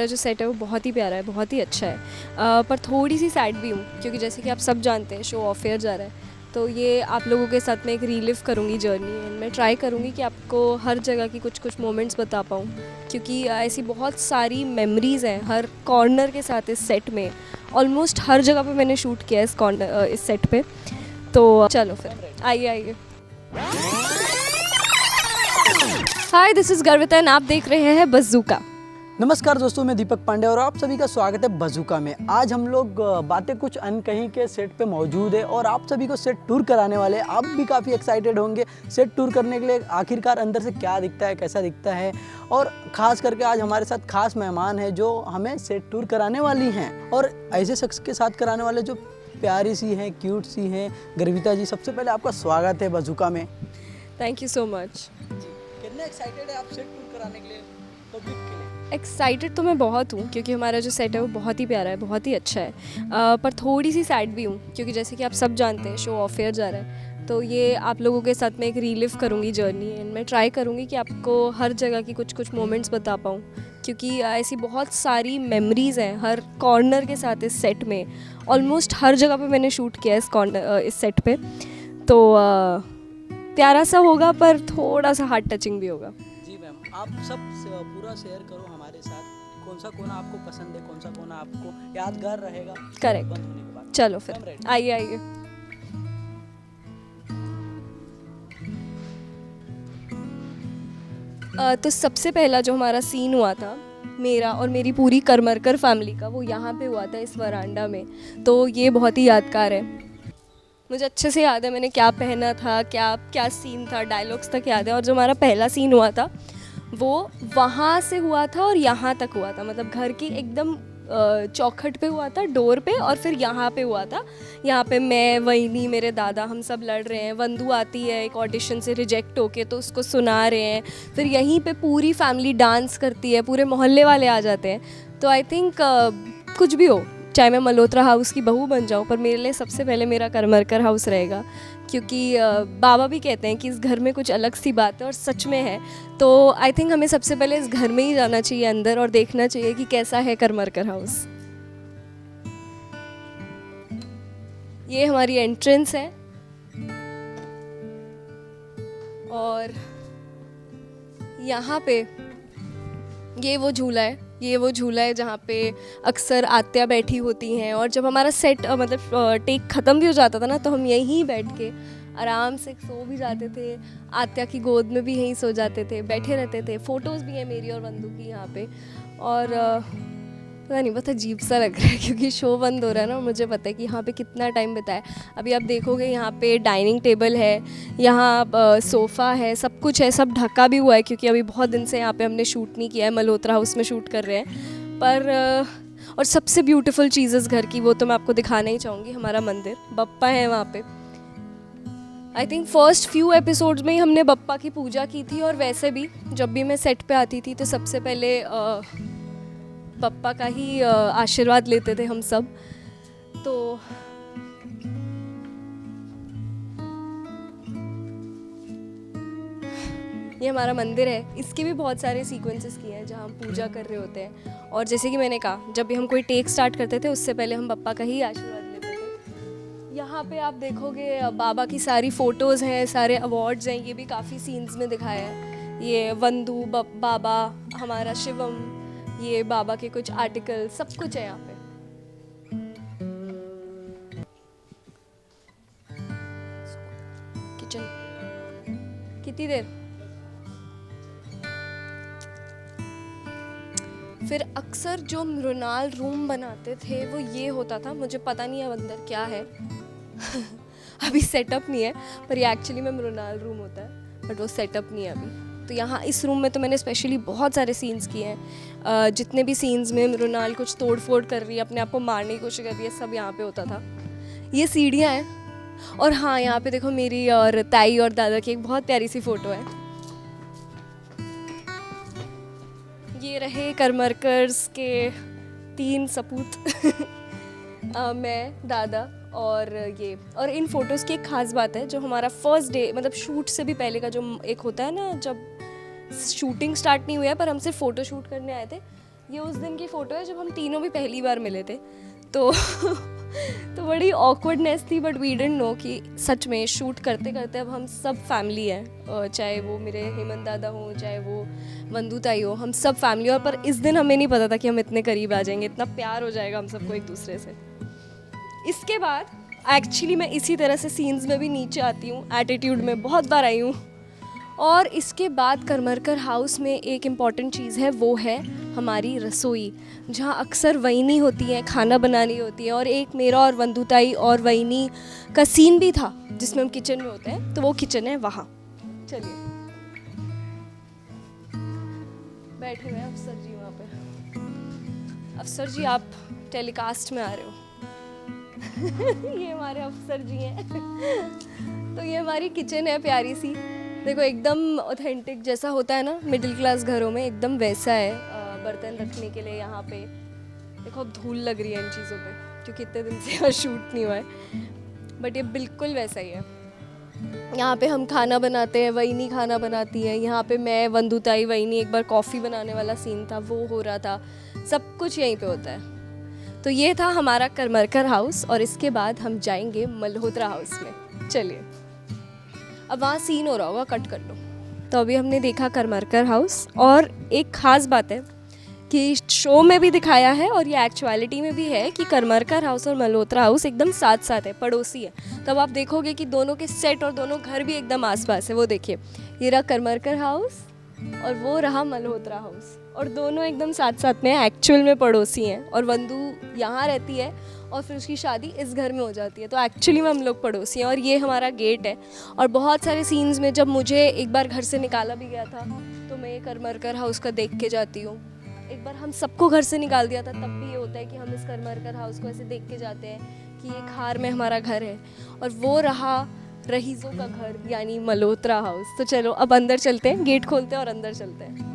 हमारा जो सेट है वो बहुत ही प्यारा है, बहुत ही अच्छा है, पर थोड़ी सी सैड भी हूँ क्योंकि जैसे कि आप सब जानते हैं शो ऑफ एयर जा रहा है, तो ये आप लोगों के साथ में एक रीलिव करूँगी जर्नी एंड मैं ट्राई करूँगी कि आपको हर जगह की कुछ कुछ मोमेंट्स बता पाऊँ क्योंकि ऐसी बहुत सारी मेमोरीज़ हैं हर कॉर्नर के साथ इस सेट में। ऑलमोस्ट हर जगह पे मैंने शूट किया है इस सेट पे। तो चलो फिर आइए आइए। हाय, दिस इज़ गर्विता एंड आप देख रहे हैं बज़ूका। नमस्कार दोस्तों, मैं दीपक पांडे और आप सभी का स्वागत है बज़ूका में। आज हम लोग बातें कुछ अनकही के सेट पे मौजूद है और आप सभी को सेट टूर कराने वाले हैं। आप भी काफ़ी एक्साइटेड होंगे सेट टूर करने के लिए, आखिरकार अंदर से क्या दिखता है, कैसा दिखता है। और ख़ास करके आज हमारे साथ खास मेहमान हैं जो हमें सेट टूर कराने वाली हैं और ऐसे शख्स के साथ कराने वाले जो प्यारी सी हैं, क्यूट सी हैं, गर्विता जी। सबसे पहले आपका स्वागत है बज़ूका में। Thank you so much. कितने एक्साइटेड है आप सेट टूर कराने के लिए, पब्लिक के लिए? एक्साइटेड तो मैं बहुत हूँ क्योंकि हमारा जो सेट है वो बहुत ही प्यारा है, बहुत ही अच्छा है, पर थोड़ी सी सैड भी हूँ क्योंकि जैसे कि आप सब जानते हैं शो ऑफ एयर जा रहा है, तो ये आप लोगों के साथ में एक रीलिव करूँगी जर्नी एंड मैं ट्राई करूँगी कि आपको हर जगह की कुछ कुछ मोमेंट्स बता पाऊँ क्योंकि ऐसी बहुत सारी मेमोरीज़ हैं हर कॉर्नर के साथ इस सेट में। ऑलमोस्ट हर जगह पे मैंने शूट किया है इस सेट पे, तो प्यारा सा होगा पर थोड़ा सा हार्ट टचिंग भी होगा। जी मैम, आप सब पूरा शेयर करो हमारे साथ, कौन सा कोना आपको पसंद है, कौन सा कोना आपको यादगार रहेगा करेक्ट। बंद होने के बाद। चलो फिर आइए आइए। तो सबसे पहला जो हमारा सीन हुआ था मेरा और मेरी पूरी करमरकर फैमिली का, वो यहाँ पे हुआ था इस वरांडा में। तो ये बहुत ही यादगार है, मुझे अच्छे से याद है मैंने क्या पहना था, क्या क्या सीन था, डायलॉग्स तक याद है। और जो हमारा पहला सीन हुआ था वो वहाँ से हुआ था और यहाँ तक हुआ था, मतलब घर की एकदम चौखट पे हुआ था, डोर पे, और फिर यहाँ पे हुआ था। यहाँ पे मैं, वहीनी, मेरे दादा, हम सब लड़ रहे हैं। वंदू आती है एक ऑडिशन से रिजेक्ट होके, तो उसको सुना रहे हैं। फिर यहीं पे पूरी फैमिली डांस करती है, पूरे मोहल्ले वाले आ जाते हैं। तो आई थिंक कुछ भी हो, चाहे मैं मल्होत्रा हाउस की बहू बन जाऊँ, पर मेरे लिए सबसे पहले मेरा करमरकर हाउस रहेगा क्योंकि बाबा भी कहते हैं कि इस घर में कुछ अलग सी बात है और सच में है। तो आई थिंक हमें सबसे पहले इस घर में ही जाना चाहिए अंदर और देखना चाहिए कि कैसा है करमरकर हाउस। ये हमारी एंट्रेंस है और यहाँ पे ये वो झूला है जहाँ पे अक्सर आत्या बैठी होती हैं। और जब हमारा सेट मतलब टेक ख़त्म भी हो जाता था ना, तो हम यहीं बैठ के आराम से सो भी जाते थे। आत्या की गोद में भी यहीं सो जाते थे, बैठे रहते थे। फ़ोटोज़ भी हैं मेरी और वंदू की यहाँ पे। और पता नहीं, बहुत अजीब सा लग रहा है क्योंकि शो बंद हो रहा है ना, और मुझे पता है कि यहाँ पे कितना टाइम बिताया। अभी आप देखोगे यहाँ पे डाइनिंग टेबल है, यहाँ सोफ़ा है, सब कुछ है, सब ढका भी हुआ है क्योंकि अभी बहुत दिन से यहाँ पे हमने शूट नहीं किया है, मल्होत्रा हाउस में शूट कर रहे हैं। पर और सबसे ब्यूटीफुल चीज़ इस घर की, वो तो मैं आपको दिखाना ही चाहूँगी, हमारा मंदिर। बप्पा है वहाँ पे। I think first few episodes में ही हमने बप्पा की पूजा की थी, और वैसे भी जब भी मैं सेट पे आती थी तो सबसे पहले पप्पा का ही आशीर्वाद लेते थे हम सब। तो ये हमारा मंदिर है, इसके भी बहुत सारे सीक्वेंसेस किए हैं जहाँ हम पूजा कर रहे होते हैं। और जैसे कि मैंने कहा, जब भी हम कोई टेक स्टार्ट करते थे उससे पहले हम पप्पा का ही आशीर्वाद लेते थे। यहाँ पे आप देखोगे बाबा की सारी फ़ोटोज़ हैं, सारे अवार्ड्स हैं, ये भी काफ़ी सीन्स में दिखाया है। ये वंदू, बाबा, हमारा शिवम, ये बाबा के कुछ आर्टिकल, सब कुछ है यहाँ पे। किचन कितनी देर। फिर अक्सर जो मृणाल रूम बनाते थे वो ये होता था, मुझे पता नहीं है अंदर क्या है अभी सेटअप नहीं है, पर ये एक्चुअली में मृणाल रूम होता है, बट वो सेटअप नहीं है अभी। तो यहाँ इस रूम में तो मैंने स्पेशली बहुत सारे सीन्स किए हैं। जितने भी सीन्स में मृणाल कुछ तोड़ फोड़ कर रही है, अपने आप को मारने की कोशिश कर रही है, सब यहाँ पे होता था। ये सीढ़ियाँ हैं। और हाँ, यहाँ पे देखो मेरी और ताई और दादा की एक बहुत प्यारी सी फ़ोटो है। ये रहे करमरकर्स के 3 सपूत मैं, दादा और ये। और इन फ़ोटोज़ की एक ख़ास बात है, जो हमारा फर्स्ट डे, मतलब शूट से भी पहले का जो एक होता है ना, जब शूटिंग स्टार्ट नहीं हुआ है पर हम सिर्फ फ़ोटो शूट करने आए थे, ये उस दिन की फ़ोटो है जब हम तीनों भी पहली बार मिले थे, तो तो बड़ी ऑकवर्डनेस थी, बट वी डिडंट नो कि सच में शूट करते करते अब हम सब फैमिली हैं, चाहे वो मेरे हेमंत दादा हों, चाहे वो वंदू ताई हो, हम सब फैमिली। और पर इस दिन हमें नहीं पता था कि हम इतने करीब आ जाएंगे, इतना प्यार हो जाएगा हम सबको एक दूसरे से। इसके बाद एक्चुअली मैं इसी तरह से सीन्स में भी नीचे आती हूँ, एटीट्यूड में बहुत बार आई हूँ। और इसके बाद करमरकर हाउस में एक इम्पॉर्टेंट चीज़ है, वो है हमारी रसोई, जहाँ अक्सर वहीनी होती है, खाना बनानी होती है। और एक मेरा और वंदुताई और वहीनी का सीन भी था जिसमें हम किचन में होते हैं, तो वो किचन है वहाँ। चलिए, बैठे हुए हैं अफसर जी वहाँ पे। अफसर जी आप टेलीकास्ट में आ रहे हो। ये हमारे अफसर जी हैं। तो ये हमारी किचन है प्यारी सी, देखो एकदम ऑथेंटिक जैसा होता है ना मिडिल क्लास घरों में, एकदम वैसा है। बर्तन रखने के लिए यहाँ पे देखो, अब धूल लग रही है इन चीज़ों पे क्योंकि इतने दिन से यहाँ शूट नहीं हुआ है, बट ये बिल्कुल वैसा ही है। यहाँ पे हम खाना बनाते हैं, वहीनी खाना बनाती है। यहाँ पे मैं, वंदुताई, वहीनी, एक बार कॉफ़ी बनाने वाला सीन था वो हो रहा था, सब कुछ यहीं पे होता है। तो ये था हमारा करमरकर हाउस, और इसके बाद हम जाएंगे मल्होत्रा हाउस में। चलिए, अब वहाँ सीन हो रहा होगा, कट कर लो। तो अभी हमने देखा करमरकर हाउस, और एक ख़ास बात है कि शो में भी दिखाया है और ये एक्चुअलिटी में भी है कि करमरकर हाउस और मल्होत्रा हाउस एकदम साथ साथ है, पड़ोसी है। तब आप देखोगे कि दोनों के सेट और दोनों घर भी एकदम आसपास है। वो देखिए, ये रहा करमरकर हाउस और वो रहा मल्होत्रा हाउस, और दोनों एकदम साथ साथ में एक्चुअल में पड़ोसी हैं। और वंदू यहाँ रहती है और फिर उसकी शादी इस घर में हो जाती है, तो एक्चुअली में हम लोग पड़ोसी हैं। और ये हमारा गेट है। और बहुत सारे सीन्स में जब मुझे एक बार घर से निकाला भी गया था, तो मैं ये करमरकर हाउस का देख के जाती हूँ। एक बार हम सबको घर से निकाल दिया था, तब भी ये होता है कि हम इस करमरकर हाउस को ऐसे देख के जाते हैं कि ये खार में हमारा घर है। और वो रहा रहीज़ों का घर, यानी मल्होत्रा हाउस। तो चलो अब अंदर चलते हैं, गेट खोलते हैं और अंदर चलते हैं।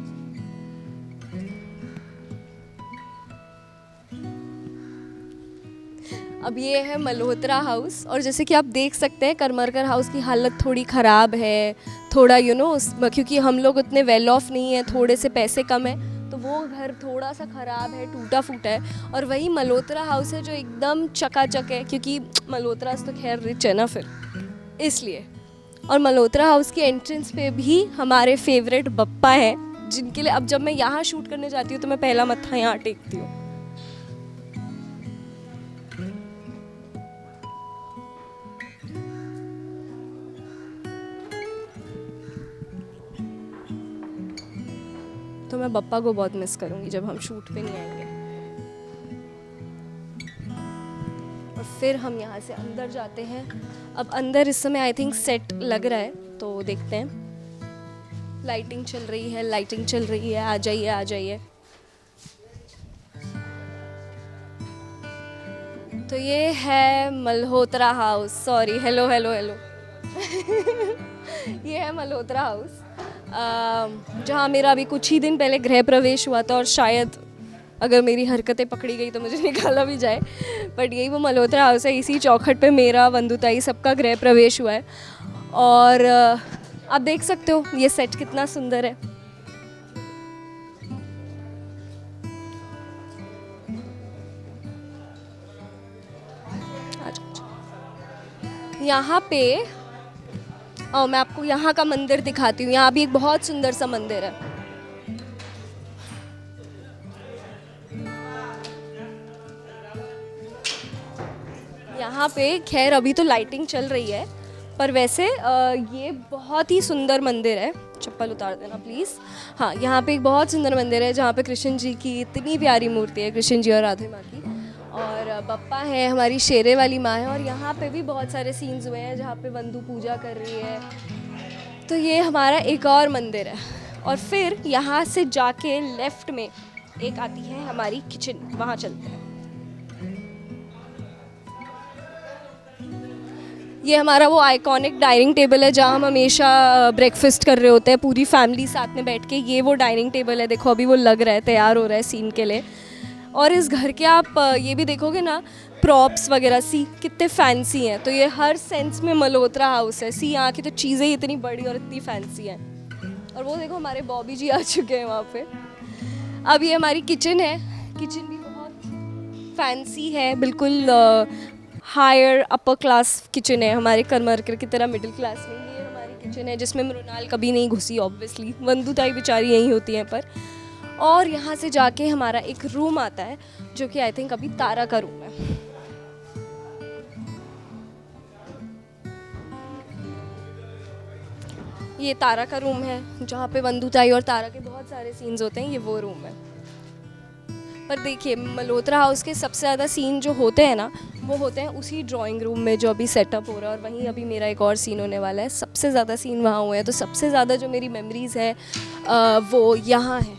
अब ये है मल्होत्रा हाउस, और जैसे कि आप देख सकते हैं करमरकर हाउस की हालत थोड़ी ख़राब है, थोड़ा क्योंकि हम लोग उतने वेल ऑफ नहीं है, थोड़े से पैसे कम है, तो वो घर थोड़ा सा ख़राब है, टूटा फूटा है। और वही मल्होत्रा हाउस है जो एकदम चकाचक है, क्योंकि मल्होत्रा तो खैर रिच है ना फिर, इसलिए। और मल्होत्रा हाउस की एंट्रेंस पे भी हमारे फेवरेट बप्पा हैं, जिनके लिए अब जब मैं यहाँ शूट करने जाती हूँ तो मैं पहला मत्था यहाँ टेकती हूँ। तो मैं बप्पा को बहुत मिस करूँगी जब हम शूट पे नहीं आएंगे। और फिर हम यहाँ से अंदर जाते हैं। अब अंदर इस समय आई थिंक सेट लग रहा है, तो देखते हैं। लाइटिंग चल रही है, लाइटिंग चल रही है, आ जाइए आ जाइए। तो ये है Malhotra house, sorry, hello hello hello. ये है मल्होत्रा हाउस, जहाँ मेरा अभी कुछ ही दिन पहले गृह प्रवेश हुआ था, और शायद अगर मेरी हरकतें पकड़ी गई तो मुझे निकाला भी जाए, बट यही वो मल्होत्रा हाउस है। इसी चौखट पे मेरा, वंदुताई, सबका गृह प्रवेश हुआ है। और आप देख सकते हो ये सेट कितना सुंदर है। यहाँ पे मैं आपको यहाँ का मंदिर दिखाती हूँ। यहाँ भी एक बहुत सुंदर सा मंदिर है। यहाँ पे खैर अभी तो लाइटिंग चल रही है, पर वैसे ये बहुत ही सुंदर मंदिर है। चप्पल उतार देना प्लीज़। हाँ, यहाँ पे एक बहुत सुंदर मंदिर है जहाँ पे कृष्ण जी की इतनी प्यारी मूर्ति है, कृष्ण जी और राधे माँ की। और बप्पा है, हमारी शेरे वाली माँ है। और यहाँ पे भी बहुत सारे सीन्स हुए हैं जहाँ पे वंदू पूजा कर रही है। तो ये हमारा एक और मंदिर है। और फिर यहाँ से जाके लेफ़्ट में एक आती है हमारी किचन, वहाँ चलते हैं। ये हमारा वो आइकॉनिक डाइनिंग टेबल है जहाँ हम हमेशा ब्रेकफास्ट कर रहे होते हैं पूरी फैमिली साथ में बैठ के। ये वो डाइनिंग टेबल है, देखो अभी वो लग रहा है, तैयार हो रहा है सीन के लिए। और इस घर के आप ये भी देखोगे ना, प्रॉप्स वगैरह सी कितने फैंसी हैं। तो ये हर सेंस में मल्होत्रा हाउस है। सी यहाँ की तो चीज़ें ही इतनी बड़ी और इतनी फैंसी हैं। और वो देखो हमारे बॉबी जी आ चुके हैं वहाँ पे। अब ये हमारी किचन है। किचन भी बहुत फैंसी है, बिल्कुल हायर अपर क्लास किचन है, हमारे करमरकर की तरह मिडिल क्लास नहीं। ये हमारी किचन है जिसमें मृणाल कभी नहीं घुसी, ऑब्वियसली वंदुताई बेचारी यहीं होती हैं पर। और यहाँ से जाके हमारा एक रूम आता है जो कि आई थिंक अभी तारा का रूम है। ये तारा का रूम है जहाँ पे वंदुताई और तारा के बहुत सारे सीन्स होते हैं, ये वो रूम है। पर देखिए मल्होत्रा हाउस के सबसे ज़्यादा सीन जो होते हैं ना वो होते हैं उसी ड्राइंग रूम में जो अभी सेटअप हो रहा है, और वहीं अभी मेरा एक और सीन होने वाला है। सबसे ज़्यादा सीन वहाँ हुए हैं, तो सबसे ज़्यादा जो मेरी मेमोरीज़ है वो यहाँ है।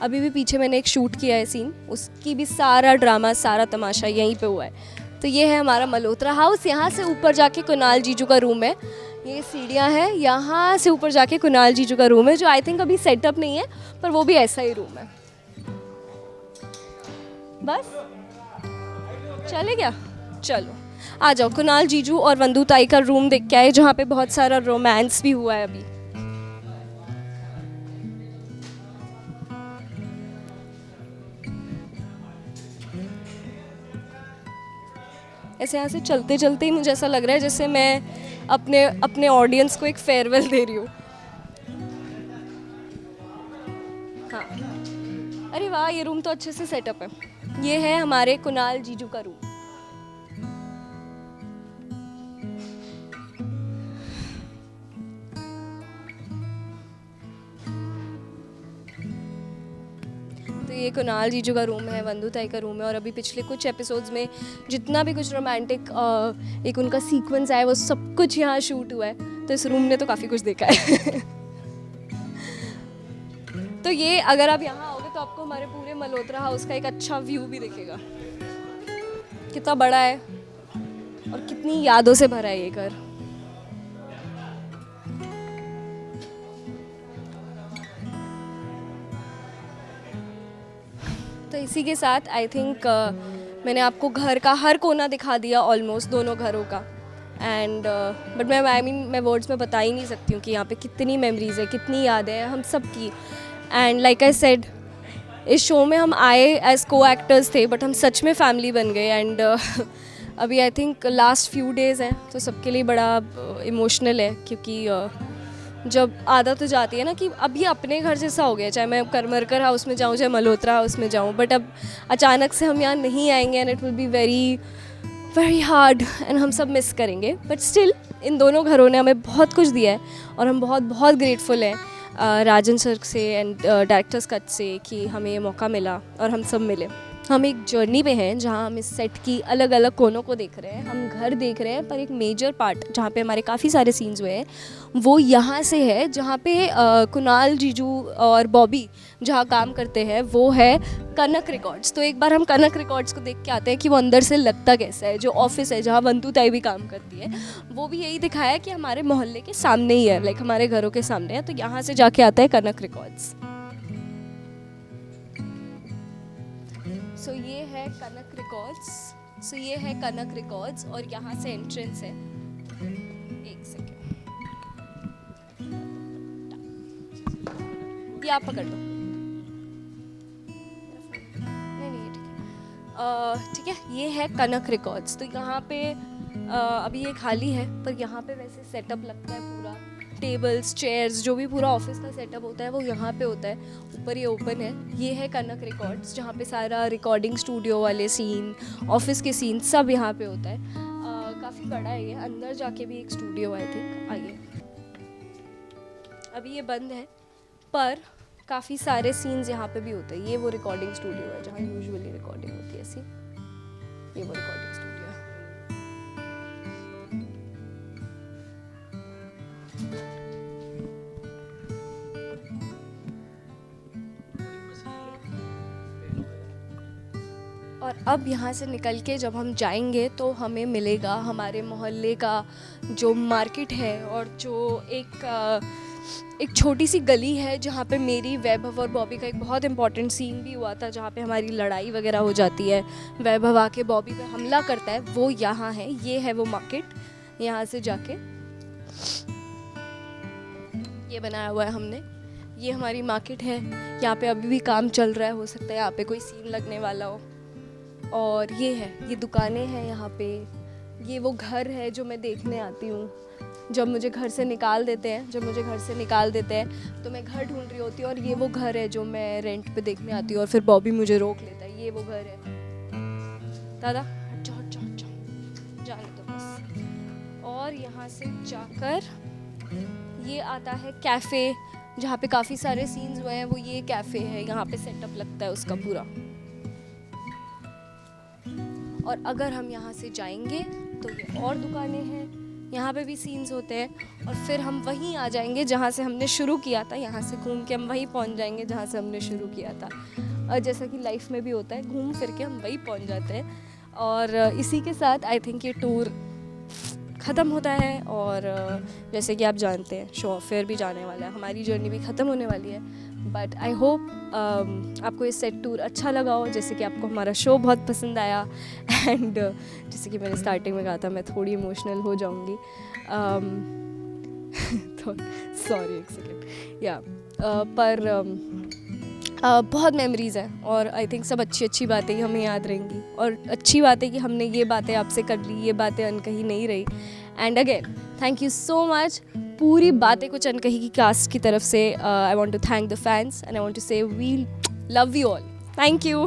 अभी भी पीछे मैंने एक शूट किया है सीन, उसकी भी सारा ड्रामा सारा तमाशा यहीं पे हुआ है। तो ये है हमारा मल्होत्रा हाउस। यहाँ से ऊपर जाके कुणाल जीजू का रूम है, ये सीढ़ियाँ हैं, यहाँ से ऊपर जाके कुणाल जीजू का रूम है जो आई थिंक अभी सेटअप नहीं है पर वो भी ऐसा ही रूम है। बस चले क्या, चलो आ जाओ। कुणाल जीजू और वंदुताई का रूम देख के आए जहाँ पे बहुत सारा रोमांस भी हुआ है अभी। ऐसे यहाँ से चलते चलते ही मुझे ऐसा लग रहा है जैसे मैं अपने अपने ऑडियंस को एक फेयरवेल दे रही हूँ। हाँ, अरे वाह, ये रूम तो अच्छे से सेटअप है। ये है हमारे कुणाल जीजू का रूम। तो ये कुणाल जीजू का रूम है, वंदुताई का रूम है। और अभी पिछले कुछ एपिसोड्स में जितना भी कुछ रोमांटिक एक उनका सीक्वेंस आया वो सब कुछ यहाँ शूट हुआ है, तो इस रूम ने तो काफ़ी कुछ देखा है। तो ये अगर आप यहाँ आओगे तो आपको हमारे पूरे मल्होत्रा हाउस का एक अच्छा व्यू भी दिखेगा। कितना बड़ा है और कितनी यादों से भरा है ये घर। तो इसी के साथ आई थिंक मैंने आपको घर का हर कोना दिखा दिया ऑलमोस्ट, दोनों घरों का। एंड बट मैं वर्ड्स में बता ही नहीं सकती हूँ कि यहाँ पे कितनी मेमोरीज है, कितनी यादें हैं हम सब की। एंड लाइक आई सेड, इस शो में हम आए एज को एक्टर्स थे बट हम सच में फैमिली बन गए। एंड अभी I think last few days हैं तो सबके लिए बड़ा इमोशनल है, क्योंकि जब आदत हो जाती है ना कि अब ये अपने घर जैसा हो गया, चाहे मैं करमरकर हाउस में जाऊँ चाहे मल्होत्रा हाउस में जाऊँ, बट अब अचानक से हम यहाँ नहीं आएंगे and it will be very hard and हम सब मिस करेंगे। बट स्टिल इन दोनों घरों ने हमें बहुत कुछ दिया है और हम बहुत बहुत ग्रेटफुल हैं राजन सर से एंड डायरेक्टर्स कट से कि हमें ये मौका मिला और हम सब मिले। हम एक जर्नी पे हैं जहाँ हम इस सेट की अलग अलग कोनों को देख रहे हैं, हम घर देख रहे हैं, पर एक मेजर पार्ट जहाँ पे हमारे काफ़ी सारे सीन्स हुए हैं वो यहाँ से है, जहाँ पे कुणाल जीजू और बॉबी जहाँ काम करते हैं वो है कनक रिकॉर्ड्स। तो एक बार हम कनक रिकॉर्ड्स को देख के आते हैं कि वो अंदर से लगता कैसा है। जो ऑफिस है जहाँ वंदुताई भी काम करती है वो भी यही दिखाया है कि हमारे मोहल्ले के सामने ही है, लाइक हमारे घरों के सामने है। तो यहाँ से जाके आता है कनक रिकॉर्ड्स। सो ये है कनक रिकॉर्ड्स और यहाँ से एंट्रेंस है। एक सेकेंड, ये आप पकड़ लो। नहीं ठीक है, ये है कनक रिकॉर्ड्स। तो यहाँ पे अभी ये खाली है पर यहाँ पे वैसे सेटअप लगता है पूरा, टेबल्स चेयर्स जो भी पूरा ऑफिस का सेटअप होता है वो यहाँ पे होता है। ऊपर ये ओपन है, ये है कनक रिकॉर्ड्स जहाँ पे सारा रिकॉर्डिंग स्टूडियो वाले सीन, ऑफिस के सीन सब यहाँ पे होता है। काफ़ी बड़ा है ये, अंदर जाके भी एक स्टूडियो आई थिंक। आइए, अभी ये बंद है पर काफ़ी सारे सीन्स यहाँ पे भी होते हैं। ये वो रिकॉर्डिंग स्टूडियो है जहाँ यूजुअली रिकॉर्डिंग होती है ऐसी, ये वो रिकॉर्डिंग स्टूडियो है। और अब यहाँ से निकल के जब हम जाएंगे तो हमें मिलेगा हमारे मोहल्ले का जो मार्केट है और जो एक छोटी सी गली है जहाँ पे मेरी, वैभव और बॉबी का एक बहुत इंपॉर्टेंट सीन भी हुआ था जहाँ पे हमारी लड़ाई वगैरह हो जाती है। वैभव आके बॉबी पे हमला करता है, वो यहाँ है। ये है वो मार्केट। यहाँ से जाके ये बनाया हुआ है हमने। ये हमारी मार्केट है, यहाँ पे अभी भी काम चल रहा है, हो सकता है यहाँ पे कोई सीन लगने वाला हो। और ये है, ये दुकानें हैं यहाँ पे, ये वो घर है जो मैं देखने आती हूँ जब मुझे घर से निकाल देते हैं। तो मैं घर ढूंढ रही होती हूँ और ये वो घर है जो मैं रेंट पे देखने आती हूँ और फिर बॉबी मुझे रोक लेता है। ये वो घर है। दादा हट जाओ, जाने दो बस। और यहाँ से जाकर ये आता है कैफ़े, जहाँ पे काफ़ी सारे सीन्स हुए हैं। वो ये कैफ़े है, यहाँ पे सेटअप लगता है उसका पूरा। और अगर हम यहाँ से जाएंगे तो ये और दुकानें हैं, यहाँ पे भी सीन्स होते हैं। और फिर हम वहीं आ जाएंगे जहाँ से हमने शुरू किया था। यहाँ से घूम के हम वहीं पहुँच जाएंगे जहाँ से हमने शुरू किया था। और जैसा कि लाइफ में भी होता है, घूम फिर के हम वहीं पहुँच जाते हैं। और इसी के साथ आई थिंक ये टूर ख़त्म होता है। और जैसे कि आप जानते हैं, शो फेयर भी जाने वाला है, हमारी जर्नी भी ख़त्म होने वाली है। बट आई होप आपको ये सेट टूर अच्छा लगा हो, जैसे कि आपको हमारा शो बहुत पसंद आया। एंड जैसे कि मैंने स्टार्टिंग में कहा था, मैं थोड़ी इमोशनल हो जाऊँगी, तो सॉरी, एक सेकेंड। या पर बहुत मेमोरीज़ हैं और आई थिंक सब अच्छी बातें ही हमें याद रहेंगी। और अच्छी बात है कि हमने ये बातें आपसे कर ली, ये बातें अनकही नहीं रही। And again thank you so much. पूरी बातें कुछ अनकही की कास्ट की तरफ से I want to thank the fans and I want to say we love you all. Thank you.